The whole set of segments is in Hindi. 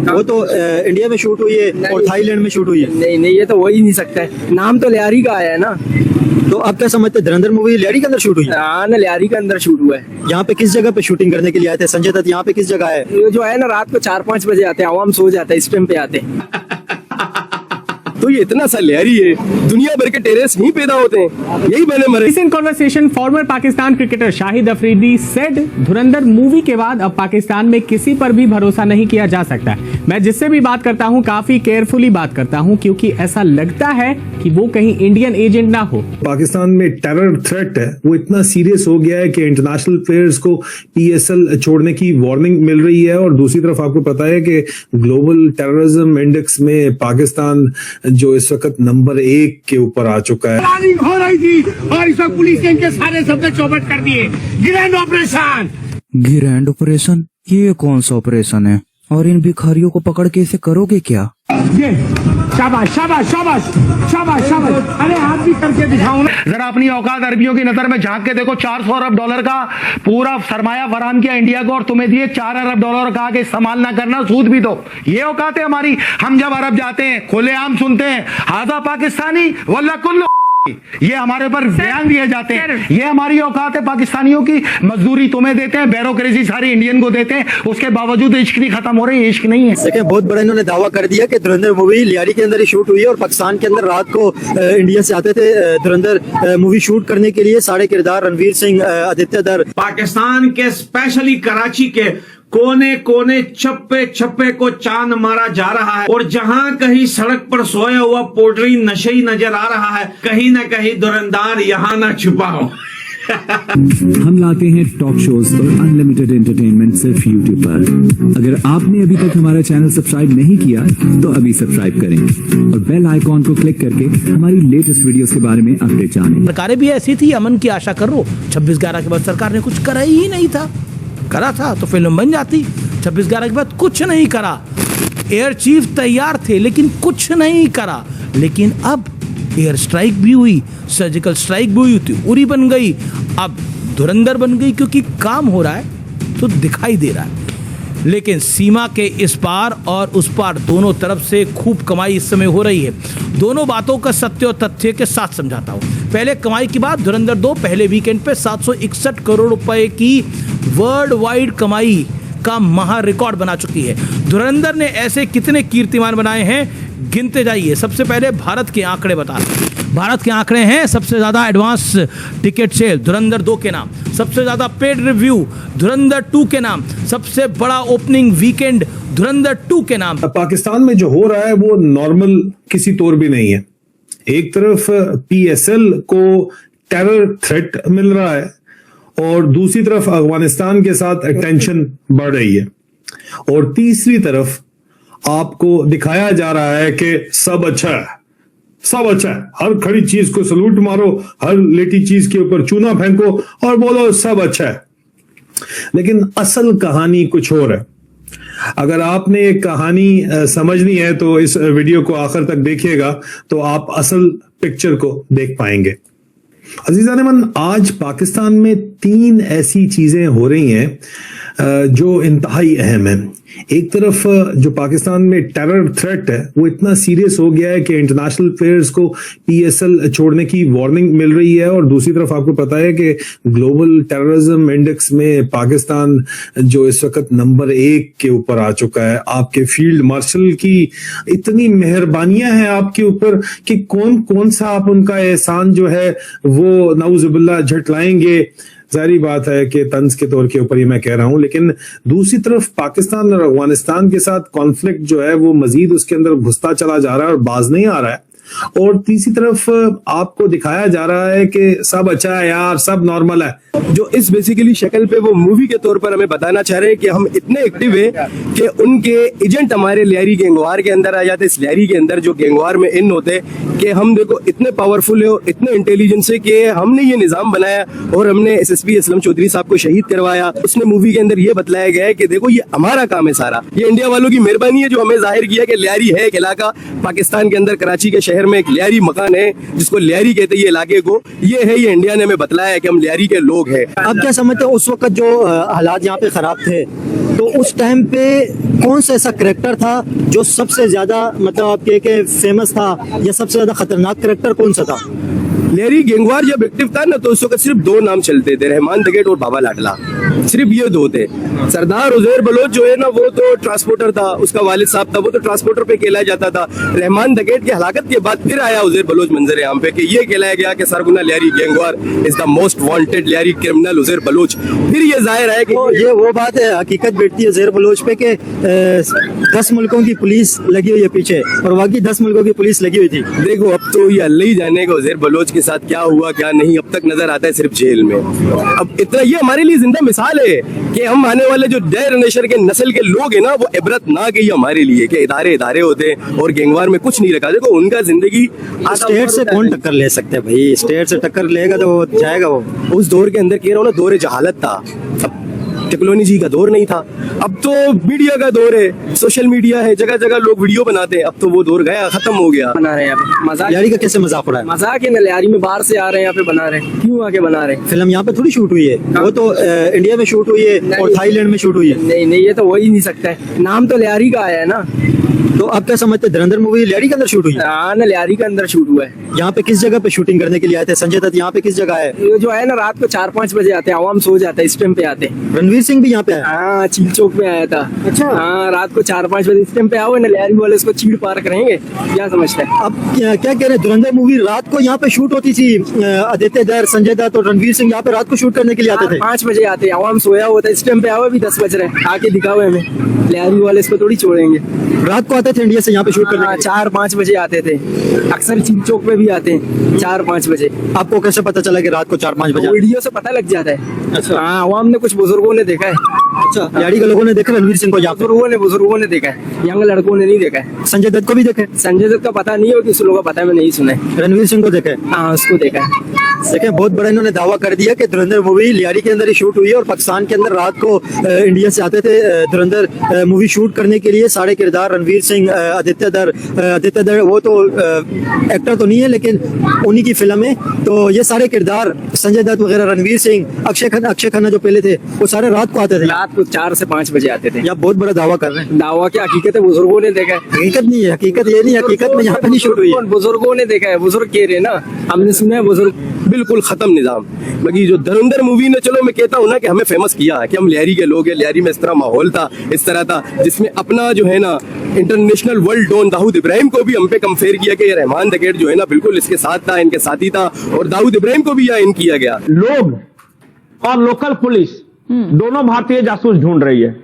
वो तो इंडिया में शूट हुई है और थाईलैंड में शूट हुई है। नहीं नहीं, ये तो हो ही नहीं सकता है, नाम तो लियारी का आया है ना। तो आप क्या समझते हैं धुरंधर मूवी लियारी के अंदर शूट हुई है? हाँ ना, लियारी के अंदर शूट हुआ है। यहाँ पे किस जगह पे शूटिंग करने के लिए आए थे संजय दत्त? यहाँ पे किस जगह है? ये जो है ना, रात को 4-5 बजे आते हैं, आवाम सो जाता है, इस टाइम पे आते हैं। तो ये इतना सा लियारी है, दुनिया भर के टेररिस्ट यहीं पैदा होते हैं, यही बने मरे। Recent conversation, former Pakistan cricketer Shahid Afridi said धुरंधर मूवी के बाद अब पाकिस्तान में किसी पर भी भरोसा नहीं किया जा सकता। मैं जिससे भी बात करता हूं काफी केयरफुली बात करता हूं, क्योंकि ऐसा लगता है कि वो कहीं इंडियन एजेंट ना हो। पाकिस्तान में टेरर थ्रेट है वो इतना सीरियस हो गया है कि इंटरनेशनल प्लेयर्स को पीएसएल छोड़ने की वार्निंग मिल रही है। और दूसरी तरफ आपको पता है कि ग्लोबल टेररिज्म इंडेक्स में पाकिस्तान जो इस वक्त नंबर 1 के ऊपर आ चुका है। प्लानिंग हो रही थी और इस वक्त पुलिस ने इनके सारे शब्द चौपट कर दिए। Grand operation. Grand operation? ये कौन सा ऑपरेशन है और इन भिखारियों को पकड़ के इसे करोगे क्या? ये शाबाश शाबाश शाबाश शाबाश शाबाश, अरे आप भी करके दिखाओ ना। जरा अपनी औकात अरबियों की नजर में झांक के देखो। 400 अरब डॉलर का पूरा सरमाया फराम किया इंडिया को और तुम्हें दिए 4 अरब डॉलर का आगे इस्तेमाल ना करना, सूद भी दो। ये औकात है हमारी। हम जब अरब जाते हैं खुलेआम सुनते हैं हाजा पाकिस्तानी वल्ला कुल्लू, ये हमारे पर बयान दिए जाते हैं। ये हमारी औकात है पाकिस्तानियों की। मजदूरी तुम्हें देते हैं, ब्यूरोक्रेसी सारी इंडियन को देते हैं, उसके बावजूद इश्क नहीं खत्म हो रही। इश्क नहीं है। देखिए बहुत बड़ा इन्होंने दावा कर दिया कि धुरंधर मूवी लियारी के अंदर ही शूट हुई है और पाकिस्तान के अंदर रात को इंडिया से आते थे धुरंधर मूवी शूट करने के लिए सारे किरदार रणवीर सिंह, आदित्य दर। पाकिस्तान के स्पेशली कराची के कोने कोने चप्पे चप्पे को चांद मारा जा रहा है और जहां कहीं सड़क पर सोया हुआ पोटरी नशे नजर आ रहा है, कहीं ना कहीं धुरंधर यहां ना छुपा हो। हम लाते हैं टॉक शोज और अनलिमिटेड एंटरटेनमेंट सिर्फ यूट्यूब पर। अगर आपने अभी तक हमारा चैनल सब्सक्राइब नहीं किया तो अभी सब्सक्राइब करें और बेल आइकॉन को क्लिक करके हमारी लेटेस्ट वीडियोस के बारे में अपडेट जानें। सरकारें भी ऐसी थी, अमन की आशा कर रो। 26/11 के बाद सरकार ने कुछ करा ही नहीं था। करा था तो फिल्म बन जाती। 26/11 के बाद कुछ नहीं करा। एयर चीफ तैयार थे लेकिन कुछ नहीं करा। लेकिन अब एयर स्ट्राइक भी हुई, सर्जिकल स्ट्राइक भी हुई थी, उरी बन गई, अब धुरंधर बन गई, क्योंकि काम हो रहा है तो दिखाई दे रहा है। लेकिन सीमा के इस पार और उस पार दोनों तरफ से खूब कमाई इस समय हो रही है। दोनों बातों का सत्य और तथ्य के साथ समझाता हूं। पहले कमाई की बात, धुरंधर 2 पहले वीकेंड पे 761 करोड़ रुपए की वर्ल्ड वाइड कमाई का महा रिकॉर्ड बना चुकी है। धुरंधर ने ऐसे कितने कीर्तिमान बनाए हैं, गिनते जाइए। सबसे पहले भारत के आंकड़े बता रहे हैं। भारत के आंकड़े हैं, सबसे ज्यादा एडवांस टिकट सेल धुरंधर 2 के नाम, सबसे ज्यादा पेड रिव्यू धुरंधर 2 के नाम, सबसे बड़ा ओपनिंग वीकेंड धुरंधर 2 के नाम। पाकिस्तान में जो हो रहा है वो नॉर्मल किसी तौर भी नहीं है। एक तरफ पीएसएल को टेरर थ्रेट मिल रहा है और दूसरी तरफ अफगानिस्तान के साथ टेंशन बढ़ रही है और तीसरी तरफ आपको दिखाया जा रहा है कि सब अच्छा है, सब अच्छा है। हर खड़ी चीज को सलूट मारो, हर लेटी चीज के ऊपर चूना फेंको और बोलो सब अच्छा है। लेकिन असल कहानी कुछ और है। अगर आपने एक कहानी समझनी है तो इस वीडियो को आखिर तक देखिएगा तो आप असल पिक्चर को देख पाएंगे। अजीज़ान मन, आज पाकिस्तान में 3 ऐसी चीजें हो रही हैं जो इंतहाई अहम है। एक तरफ जो पाकिस्तान में टेरर थ्रेट है वो इतना सीरियस हो गया है कि इंटरनेशनल प्लेयर्स को पीएसएल छोड़ने की वार्निंग मिल रही है और दूसरी तरफ आपको पता है कि ग्लोबल टेररिज्म इंडेक्स में पाकिस्तान जो इस वक्त नंबर 1 के ऊपर आ चुका है। आपके फील्ड मार्शल की इतनी मेहरबानियां हैं आपके ऊपर कि कौन कौन सा आप उनका एहसान जो है वो नाउजुबिल्लाह झटलाएंगे। जारी बात है कि तंज के तौर के ऊपर ये मैं कह रहा हूं, लेकिन दूसरी तरफ पाकिस्तान और अफगानिस्तान के साथ कॉन्फ्लिक्ट जो है वो मजीद उसके अंदर घुसता चला जा रहा है और बाज नहीं आ रहा है। और तीसरी तरफ आपको दिखाया जा रहा है कि सब अच्छा है यार, सब नॉर्मल है। जो इस बेसिकली शक्ल पे वो मूवी के तौर पर हमें बताना चाह रहे हैं कि हम इतने एक्टिव हैं कि उनके एजेंट हमारे लियारी गैंगवार के अंदर आ जाते। इस लियारी के अंदर जो गैंगवार में इन होते कि हम देखो इतने पावरफुल है और इतने इंटेलिजेंस है कि हमने ये निजाम बनाया और हमने एसएसपी असलम चौधरी साहब को शहीद करवाया। उसमें मूवी के अंदर ये बतलाया गया है कि देखो ये हमारा काम है सारा, ये इंडिया वालों की मेहरबानी है जो हमें जाहिर किया कि लियारी है एक इलाका पाकिस्तान के अंदर, कराची के शहर में एक लियारी मकान है जिसको लियारी कहते हैं। ये इलाके को ये है, ये इंडिया ने हमें बतलाया है कि हम लियारी के लोग हैं। आप क्या समझते हैं उस वक्त जो हालात यहाँ पे खराब थे तो उस टाइम पे कौन सा ऐसा करेक्टर था जो सबसे ज्यादा मतलब आप के फेमस था, या सबसे ज्यादा खतरनाक करेक्टर कौन सा था? लहरी गैंगवार जब एक्टिव था ना तो उस वक्त सिर्फ दो नाम चलते थे, रहमान दगेट और बाबा लाडला, सिर्फ ये दो थे। सरदार उजैर बलोच जो है ना वो तो ट्रांसपोर्टर था, उसका वालिद साहब था, वो तो ट्रांसपोर्टर पे कहलाया जाता था। रहमान दगेट की हलाकत के बाद फिर आया उजैर बलोच मंजर आम पे कि ये कहलाया गया कि सरगुना Lyari gang war is the most wanted Lyari criminal Uzair Baloch. फिर ये जाहिर है कि ये वो बात है, हकीकत बैठती है उजैर बलोच पे कि 10 मुल्कों की पुलिस लगी हुई है पीछे, और बाकी 10 मुल्कों की पुलिस लगी हुई थी। देखो अब तो ये अल्लाह ही जाने का उजैर बलोच के साथ क्या हुआ क्या नहीं, अब तक नजर आता है सिर्फ जेल में। अब इतना ये हमारे लिए जिंदा मिसाल है कि हम आने वाले जो जनरेशन के नस्ल के लोग हैं ना वो इबरत ना के हमारे लिए कि इदारे होते हैं और गैंगवार में कुछ नहीं रखा। देखो उनका जिंदगी स्टेट से कौन टक्कर ले सकते हैं भाई? स्टेट से टक्कर लेगा तो वो जाएगा। वो उस दौर के अंदर कह रहा हूँ ना, दौर जहालत था, अब टेक्नोलॉजी जी का दौर नहीं था। अब तो मीडिया का दौर है, सोशल मीडिया है, जगह जगह लोग वीडियो बनाते हैं। अब तो वो दौर गया, खत्म हो गया। बना रहे हैं यहाँ पे मजाक, यारी का कैसे मजाक उड़ा है? मजाक है ना, लियारी में बाहर से आ रहे हैं यहाँ पे बना रहे हैं, क्यों आके बना रहे हैं? फिल्म यहाँ पे थोड़ी शूट हुई है, वो तो इंडिया में शूट हुई है और थाईलैंड में शूट हुई है। नहीं नहीं, ये तो हो ही नहीं सकता है, नाम तो लियारी का आया है ना। तो आप क्या समझते हैं, धुरंधर मूवी लियारी के अंदर शूट हुई है? हाँ ना, लियारी के अंदर शूट हुआ है। यहाँ पे किस जगह पे शूटिंग करने के लिए आए थे संजय दत्त? यहाँ पे किस जगह है? ये जो है ना, रात को 4-5 बजे आते हैं, आवाम सो जाता है, इस टाइम पे आते हैं। रणवीर सिंह भी यहाँ पे आया? हाँ, चील चौक में आया था। अच्छा। हाँ, रात को 4-5 बजे इस टाइम पे आओ ना, लियारी वाले इसको चीड़ पार करेंगे, क्या समझते हैं? अब क्या कह रहे हैं, धुरंधर मूवी रात को यहाँ पे शूट होती थी, आदित्य दर, संजय दत्त और रणवीर सिंह यहाँ पे रात को शूट करने के लिए आते थे? 5 बजे आते हैं, आवाम सोया होता है, इस टाइम पे आओ, अभी 10 बज रहे हैं, आके दिखाओ हमें। लियारी वाले इसको थोड़ी छोड़ेंगे। रात को आते थे इंडिया से यहाँ पे शूट करने? 4-5 बजे आते थे, अक्सर चील चौक में भी आते हैं 4-5 बजे। आपको कैसे पता चला कि रात को 4-5 बजे? वीडियो से पता लग जाता है। अच्छा। हाँ, आवाम ने, कुछ बुजुर्गों ने देखा है। अच्छा, यारी के लोगों ने देखा रणवीर सिंह को? यहाँ बुजुर्गों ने देखा है, यंग लड़कों ने नहीं देखा है। संजय दत्त को भी देखा है? संजय दत्त का पता नहीं हो, किसी लोगों का पता है, मैं नहीं सुना है। रणवीर सिंह को देखा है? हाँ, उसको देखा है। देखें, बहुत बड़ा इन्होंने दावा कर दिया कि धुरंधर मूवी लियारी के अंदर ही शूट हुई है और पाकिस्तान के अंदर रात को इंडिया से आते थे धुरंधर मूवी शूट करने के लिए। सारे किरदार रणवीर सिंह, आदित्य दर वो तो एक्टर तो नहीं है लेकिन उन्हीं की फिल्म है। तो ये सारे किरदार संजय दत्त वगैरह, रणवीर सिंह, अक्षय खन्ना जो पहले थे, वो सारे रात को आते थे। रात को 4 से 5 बजे आते थे। आप बहुत बड़ा दावा कर रहे हैं। दावा क्या, हकीकत है, बुजुर्गों ने देखा है। हकीकत नहीं है, हकीकत ये नहीं, हकीकत में यहाँ पे नहीं शूट हुई है। बुजुर्गों ने देखा है, बुजुर्ग कह रहे ना, हमने सुना है बुजुर्ग। बिल्कुल खत्म निजाम। बाकी जो धुरंधर मूवी ने, चलो मैं कहता हूँ ना कि हमें फेमस किया है कि हम लियारी के लोग हैं। लियारी में इस तरह माहौल था, इस तरह था, जिसमें अपना जो है ना international world don Dawood Ibrahim को भी हम पे कंपेयर किया कि ये रहमान दगेट जो है ना बिल्कुल इसके साथ था, इनके साथी था, और दाऊद इब्राहिम को भी यहाँ इन किया गया। लोग और लोकल पुलिस दोनों भारतीय जासूस ढूंढ रही है।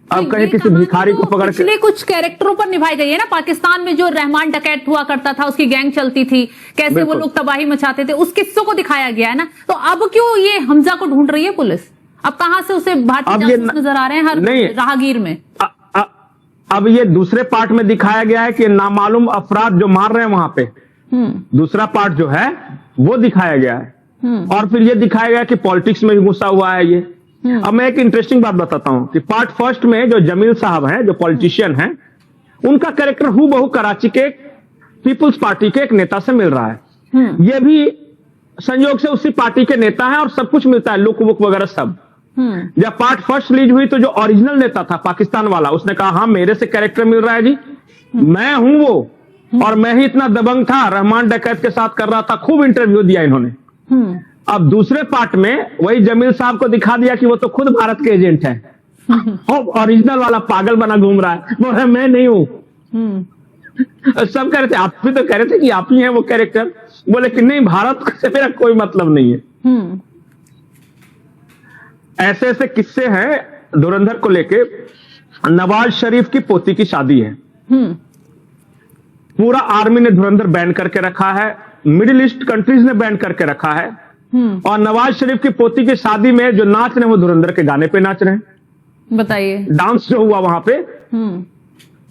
अब कहीं किसी भिखारी को पकड़ के पिछले कुछ कैरेक्टरों पर निभाई गई है ना। पाकिस्तान में जो रहमान डकैत हुआ करता था, उसकी गैंग चलती थी, कैसे वो लोग तबाही मचाते थे, उस किस्सों को दिखाया गया है ना। तो अब क्यों ये हमजा को ढूंढ रही है पुलिस? अब कहां से उसे भारतीय जासूस नजर आ रहे हैं हर राहगीर में? अब ये दूसरे पार्ट में दिखाया गया है कि नामालूम अफराद जो मार रहे हैं वहां पे, दूसरा पार्ट जो है वो दिखाया गया है। और फिर ये दिखाया गया कि पॉलिटिक्स में भी घुसा हुआ है ये। अब मैं एक इंटरेस्टिंग बात बताता हूं कि पार्ट फर्स्ट में जो जमील साहब हैं, जो पॉलिटिशियन हैं, उनका कैरेक्टर हूबहू कराची के पीपुल्स पार्टी के एक नेता से मिल रहा है। ये भी संयोग से उसी पार्टी के नेता हैं और सब कुछ मिलता है, लुक वुक वगैरह सब। जब पार्ट फर्स्ट रिलीज हुई तो जो ओरिजिनल नेता था पाकिस्तान वाला, उसने कहा हाँ मेरे से कैरेक्टर मिल रहा है जी, मैं हूं वो, और मैं ही इतना दबंग था, रहमान डकैत के साथ कर रहा था। खूब इंटरव्यू दिया इन्होंने। अब दूसरे पार्ट में वही जमील साहब को दिखा दिया कि वो तो खुद भारत के एजेंट है। ओरिजिनल वाला पागल बना घूम रहा है, वो है मैं नहीं हूं। सब कह रहे थे, आप भी तो कह रहे थे कि आप ही हैं वो कैरेक्टर। बोले कि नहीं, भारत से मेरा कोई मतलब नहीं है। ऐसे ऐसे किस्से हैं धुरंधर को लेके। नवाज शरीफ की पोती की शादी है, पूरा आर्मी ने धुरंधर बैन करके रखा है, मिडिल ईस्ट कंट्रीज ने बैन करके रखा है, और नवाज शरीफ की पोती की शादी में जो नाच रहे हैं वो धुरंधर के गाने पे नाच रहे हैं। बताइए, डांस जो हुआ वहां पे।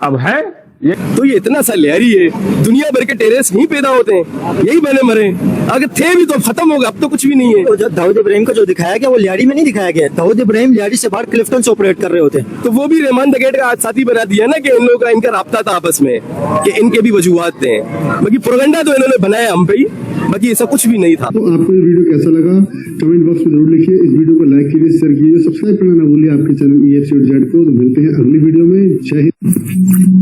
अब है ये तो ये इतना सा लियारी है, दुनिया भर के टेररिस्ट नहीं पैदा होते हैं, यही बने मरे। अगर थे भी तो खत्म हो गए, अब तो कुछ भी नहीं है। तो दाऊद इब्राहिम को जो दिखाया गया वो लियारी में नहीं दिखाया गया। दाऊद इब्राहिम लियारी से बाहर क्लिफ्टन से ऑपरेट कर रहे होते, तो वो भी रहमान दगेट का साथी बना दिया ना कि इन लोगों का इनका राब्ता था आपस में, कि इनके भी वजूहात थे। बाकी प्रोपेगेंडा तो इन्होंने बनाया हम पे ही, बाकी ऐसा कुछ भी नहीं था। तो आपको ये वीडियो कैसा लगा कमेंट बॉक्स में जरूर लिखिए। इस वीडियो को लाइक कीजिए, शेयर कीजिए, सब्सक्राइब करना ना भूलिए आपके चैनल EFC.Z को। तो मिलते हैं अगली वीडियो में। जय हिंद।